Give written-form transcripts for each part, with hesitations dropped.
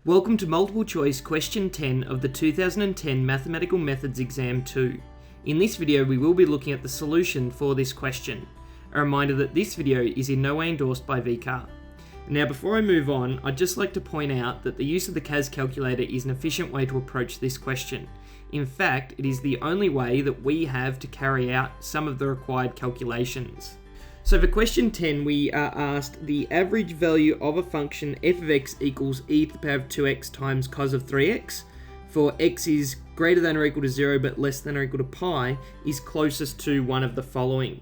Welcome to Multiple Choice Question 10 of the 2010 Mathematical Methods Exam 2. In this video we will be looking at the solution for this question. A reminder that this video is in no way endorsed by VCAA. Now before I move on, I'd just like to point out that the use of the CAS calculator is an efficient way to approach this question. In fact, it is the only way that we have to carry out some of the required calculations. So for question 10, we are asked the average value of a function f of x equals e to the power of 2x times cos of 3x for x is greater than or equal to 0 but less than or equal to pi is closest to one of the following.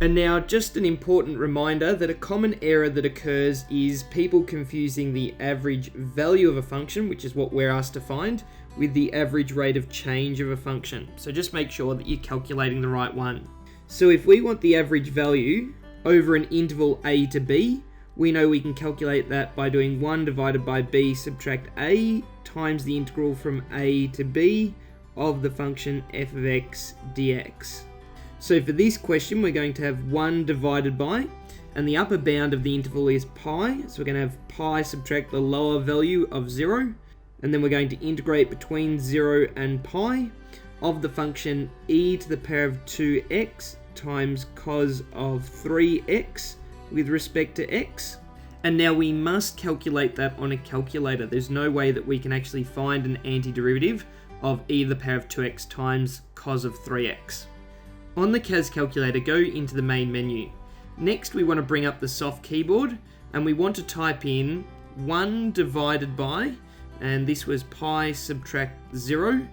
And now just an important reminder that a common error that occurs is people confusing the average value of a function, which is what we're asked to find, with the average rate of change of a function. So just make sure that you're calculating the right one. So if we want the average value over an interval a to b, we know we can calculate that by doing 1 divided by b subtract a times the integral from a to b of the function f of x dx. So for this question we're going to have 1 divided by, and the upper bound of the interval is pi, so we're going to have pi subtract the lower value of 0, and then we're going to integrate between 0 and pi of the function e to the power of 2x times cos of 3x with respect to x. And now we must calculate that on a calculator. There's no way that we can actually find an antiderivative of e to the power of 2x times cos of 3x. On the CAS calculator, go into the main menu. Next, we want to bring up the soft keyboard and we want to type in 1 divided by, and this was pi subtract 0,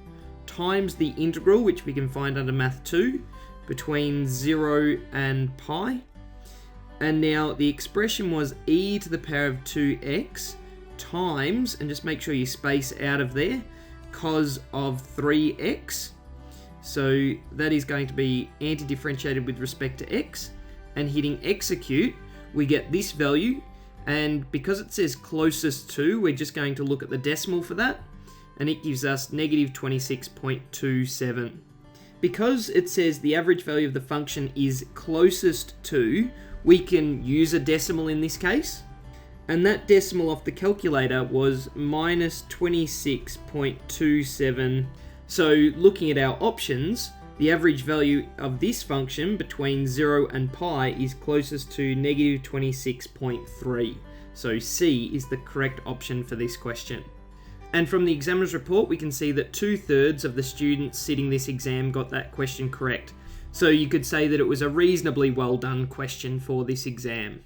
times the integral, which we can find under Math 2, between 0 and pi. And now the expression was e to the power of 2x times, and just make sure you space out of there, cos of 3x. So that is going to be anti-differentiated with respect to x, and hitting execute, we get this value, and because it says closest to, we're just going to look at the decimal for that, and it gives us negative 26.27. Because it says the average value of the function is closest to, we can use a decimal in this case, and that decimal off the calculator was minus 26.27. So looking at our options, the average value of this function between 0 and pi is closest to negative 26.3. So C is the correct option for this question. And from the examiner's report, we can see that 2/3 of the students sitting this exam got that question correct. So you could say that it was a reasonably well done question for this exam.